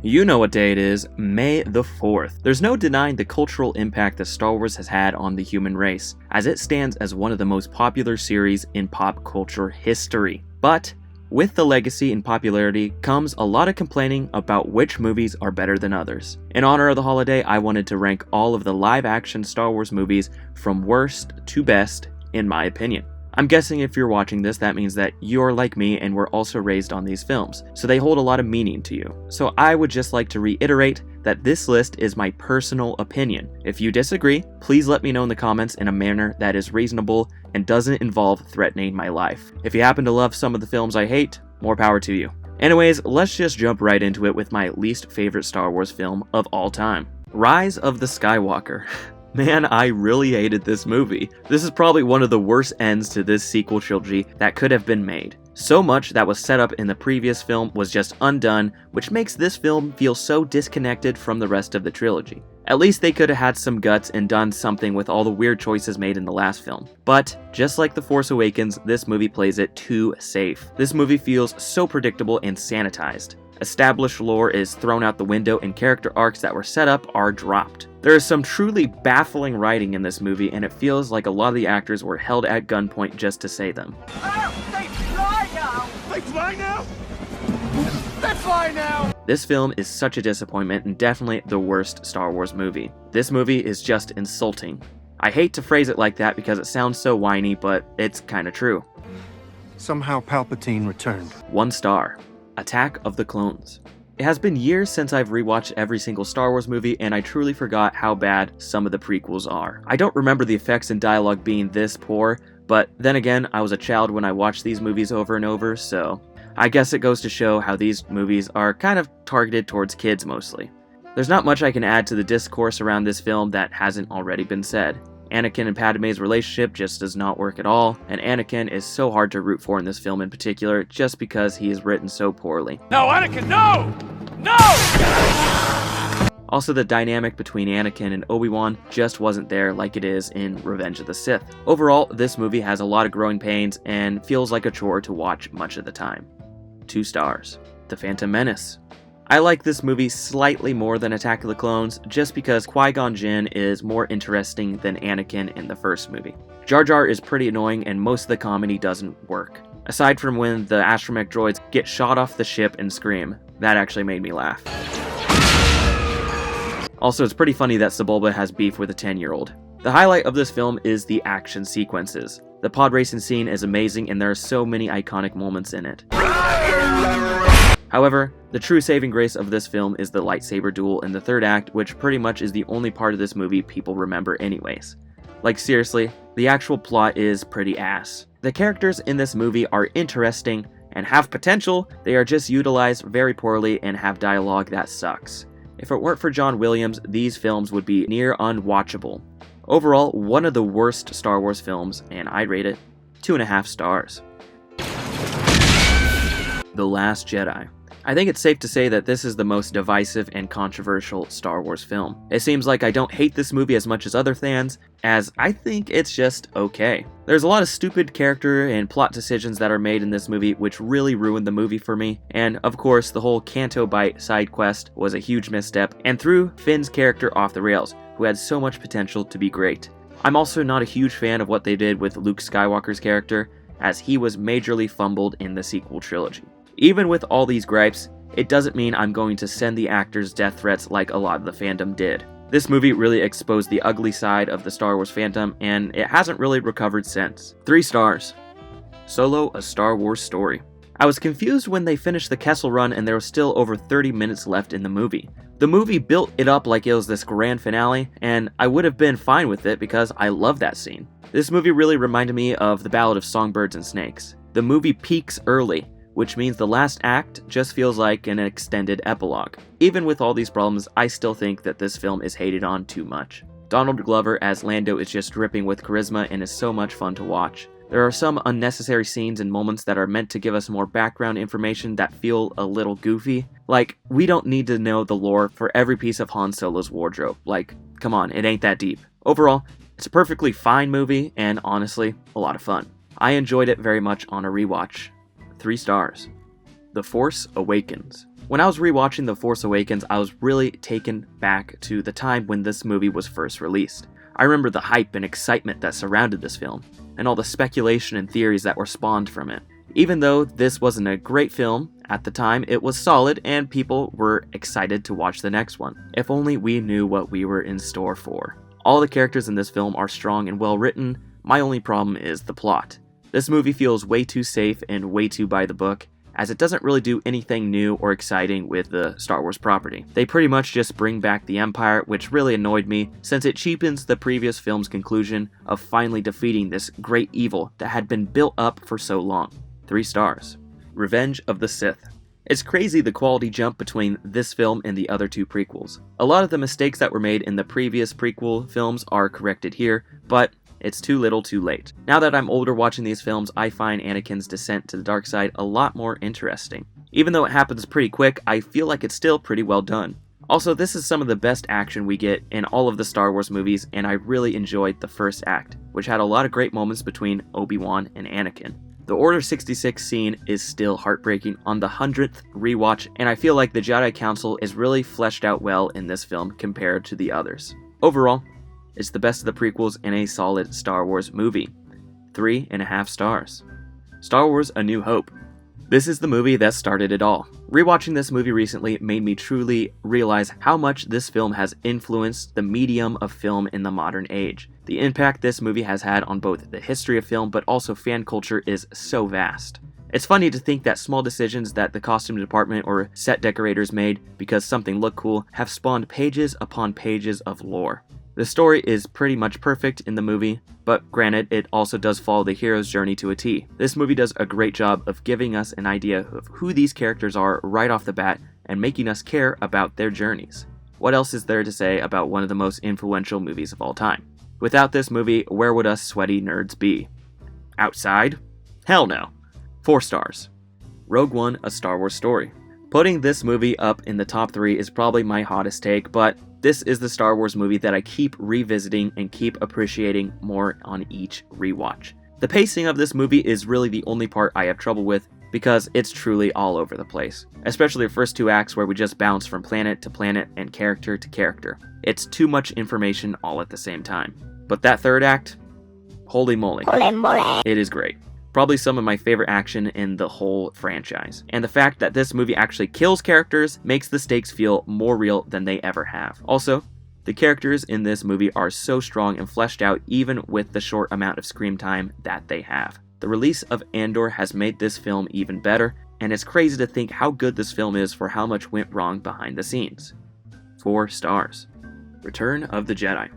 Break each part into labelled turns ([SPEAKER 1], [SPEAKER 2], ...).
[SPEAKER 1] You know what day it is, May the 4th. There's no denying the cultural impact that Star Wars has had on the human race, as it stands as one of the most popular series in pop culture history. But with the legacy and popularity comes a lot of complaining about which movies are better than others. In honor of the holiday, I wanted to rank all of the live-action Star Wars movies from worst to best, in my opinion. I'm guessing if you're watching this, that means that you're like me and were also raised on these films, so they hold a lot of meaning to you. So I would just like to reiterate that this list is my personal opinion. If you disagree, please let me know in the comments in a manner that is reasonable and doesn't involve threatening my life. If you happen to love some of the films I hate, more power to you. Anyways, let's just jump right into it with my least favorite Star Wars film of all time. Rise of the Skywalker. Man, I really hated this movie. This is probably one of the worst ends to this sequel trilogy that could have been made. So much that was set up in the previous film was just undone, which makes this film feel so disconnected from the rest of the trilogy. At least they could have had some guts and done something with all the weird choices made in the last film. But, just like The Force Awakens, this movie plays it too safe. This movie feels so predictable and sanitized. Established lore is thrown out the window and character arcs that were set up are dropped. There is some truly baffling writing in this movie, and it feels like a lot of the actors were held at gunpoint just to say them.
[SPEAKER 2] Oh, they fly now! They fly now? They fly now!
[SPEAKER 1] This film is such a disappointment and definitely the worst Star Wars movie. This movie is just insulting. I hate to phrase it like that because it sounds so whiny, but it's kinda true.
[SPEAKER 3] Somehow Palpatine returned.
[SPEAKER 1] 1 star. Attack of the Clones. It has been years since I've rewatched every single Star Wars movie, and I truly forgot how bad some of the prequels are. I don't remember the effects and dialogue being this poor, but then again, I was a child when I watched these movies over and over, so I guess it goes to show how these movies are kind of targeted towards kids mostly. There's not much I can add to the discourse around this film that hasn't already been said. Anakin and Padme's relationship just does not work at all, and Anakin is so hard to root for in this film in particular just because he is written so poorly.
[SPEAKER 2] No, Anakin, no! No!
[SPEAKER 1] Also, the dynamic between Anakin and Obi-Wan just wasn't there like it is in Revenge of the Sith. Overall, this movie has a lot of growing pains and feels like a chore to watch much of the time. 2 stars. The Phantom Menace. I like this movie slightly more than Attack of the Clones just because Qui-Gon Jinn is more interesting than Anakin in the first movie. Jar Jar is pretty annoying and most of the comedy doesn't work. Aside from when the astromech droids get shot off the ship and scream, that actually made me laugh. Also, it's pretty funny that Sebulba has beef with a 10-year-old. The highlight of this film is the action sequences. The pod racing scene is amazing and there are so many iconic moments in it. However, the true saving grace of this film is the lightsaber duel in the third act, which pretty much is the only part of this movie people remember anyways. Like seriously, the actual plot is pretty ass. The characters in this movie are interesting and have potential, they are just utilized very poorly and have dialogue that sucks. If it weren't for John Williams, these films would be near unwatchable. Overall, one of the worst Star Wars films, and I'd rate it 2.5 stars. The Last Jedi. I think it's safe to say that this is the most divisive and controversial Star Wars film. It seems like I don't hate this movie as much as other fans, as I think it's just okay. There's a lot of stupid character and plot decisions that are made in this movie which really ruined the movie for me, and of course the whole Canto Bight side quest was a huge misstep and threw Finn's character off the rails, who had so much potential to be great. I'm also not a huge fan of what they did with Luke Skywalker's character, as he was majorly fumbled in the sequel trilogy. Even with all these gripes, it doesn't mean I'm going to send the actors death threats like a lot of the fandom did. This movie really exposed the ugly side of the Star Wars fandom, and it hasn't really recovered since. 3 stars. Solo: A Star Wars Story. I was confused when they finished the Kessel Run and there was still over 30 minutes left in the movie. The movie built it up like it was this grand finale, and I would have been fine with it because I love that scene. This movie really reminded me of The Ballad of Songbirds and Snakes. The movie peaks early, which means the last act just feels like an extended epilogue. Even with all these problems, I still think that this film is hated on too much. Donald Glover as Lando is just dripping with charisma and is so much fun to watch. There are some unnecessary scenes and moments that are meant to give us more background information that feel a little goofy. Like, we don't need to know the lore for every piece of Han Solo's wardrobe. Like, come on, it ain't that deep. Overall, it's a perfectly fine movie and honestly, a lot of fun. I enjoyed it very much on a rewatch. 3 stars. The Force Awakens. When I was rewatching The Force Awakens, I was really taken back to the time when this movie was first released. I remember the hype and excitement that surrounded this film, and all the speculation and theories that were spawned from it. Even though this wasn't a great film, at the time it was solid and people were excited to watch the next one. If only we knew what we were in store for. All the characters in this film are strong and well written. My only problem is the plot. This movie feels way too safe and way too by the book, as it doesn't really do anything new or exciting with the Star Wars property. They pretty much just bring back the Empire, which really annoyed me since it cheapens the previous film's conclusion of finally defeating this great evil that had been built up for so long. 3 stars. Revenge of the Sith. It's crazy the quality jump between this film and the other 2 prequels. A lot of the mistakes that were made in the previous prequel films are corrected here, but it's too little too late. Now that I'm older watching these films, I find Anakin's descent to the dark side a lot more interesting. Even though it happens pretty quick, I feel like it's still pretty well done. Also, this is some of the best action we get in all of the Star Wars movies, and I really enjoyed the first act, which had a lot of great moments between Obi-Wan and Anakin. The Order 66 scene is still heartbreaking on the 100th rewatch, and I feel like the Jedi Council is really fleshed out well in this film compared to the others. Overall, it's the best of the prequels in a solid Star Wars movie. 3.5 stars. Star Wars: A New Hope. This is the movie that started it all. Rewatching this movie recently made me truly realize how much this film has influenced the medium of film in the modern age. The impact this movie has had on both the history of film but also fan culture is so vast. It's funny to think that small decisions that the costume department or set decorators made because something looked cool have spawned pages upon pages of lore. The story is pretty much perfect in the movie, but granted, it also does follow the hero's journey to a T. This movie does a great job of giving us an idea of who these characters are right off the bat and making us care about their journeys. What else is there to say about one of the most influential movies of all time? Without this movie, where would us sweaty nerds be? Outside? Hell no. 4 stars. Rogue One: A Star Wars Story. Putting this movie up in the top 3 is probably my hottest take, but this is the Star Wars movie that I keep revisiting and keep appreciating more on each rewatch. The pacing of this movie is really the only part I have trouble with because it's truly all over the place, especially the first 2 acts where we just bounce from planet to planet and character to character. It's too much information all at the same time. But that 3rd act, holy moly, it is great. Probably some of my favorite action in the whole franchise. And the fact that this movie actually kills characters makes the stakes feel more real than they ever have. Also, the characters in this movie are so strong and fleshed out even with the short amount of screen time that they have. The release of Andor has made this film even better, and it's crazy to think how good this film is for how much went wrong behind the scenes. 4 stars. Return of the Jedi.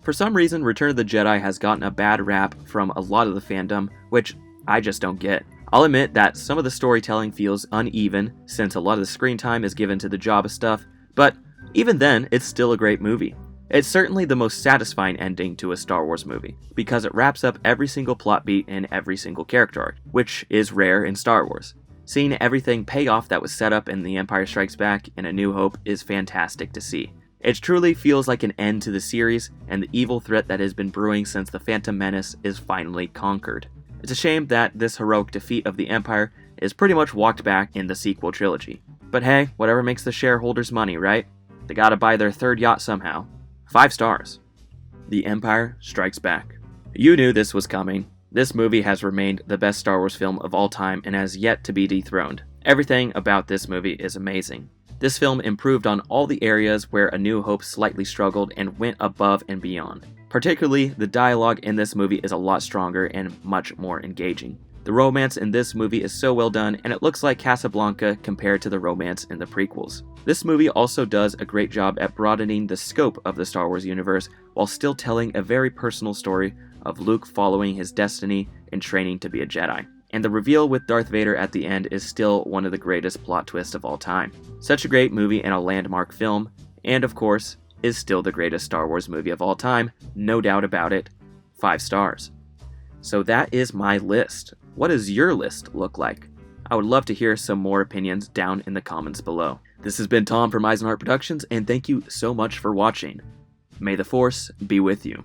[SPEAKER 1] For some reason, Return of the Jedi has gotten a bad rap from a lot of the fandom, which I just don't get. I'll admit that some of the storytelling feels uneven since a lot of the screen time is given to the Jabba stuff, but even then, it's still a great movie. It's certainly the most satisfying ending to a Star Wars movie, because it wraps up every single plot beat and every single character arc, which is rare in Star Wars. Seeing everything pay off that was set up in The Empire Strikes Back and A New Hope is fantastic to see. It truly feels like an end to the series, and the evil threat that has been brewing since the Phantom Menace is finally conquered. It's a shame that this heroic defeat of the Empire is pretty much walked back in the sequel trilogy. But hey, whatever makes the shareholders money, right? They gotta buy their 3rd yacht somehow. 5 stars. The Empire Strikes Back. You knew this was coming. This movie has remained the best Star Wars film of all time and has yet to be dethroned. Everything about this movie is amazing. This film improved on all the areas where A New Hope slightly struggled and went above and beyond. Particularly, the dialogue in this movie is a lot stronger and much more engaging. The romance in this movie is so well done, and it looks like Casablanca compared to the romance in the prequels. This movie also does a great job at broadening the scope of the Star Wars universe while still telling a very personal story of Luke following his destiny and training to be a Jedi. And the reveal with Darth Vader at the end is still one of the greatest plot twists of all time. Such a great movie and a landmark film, and of course, is still the greatest Star Wars movie of all time, no doubt about it. 5 stars. So that is my list. What does your list look like? I would love to hear some more opinions down in the comments below. This has been Tom from Eisenhart Productions, and thank you so much for watching. May the Force be with you.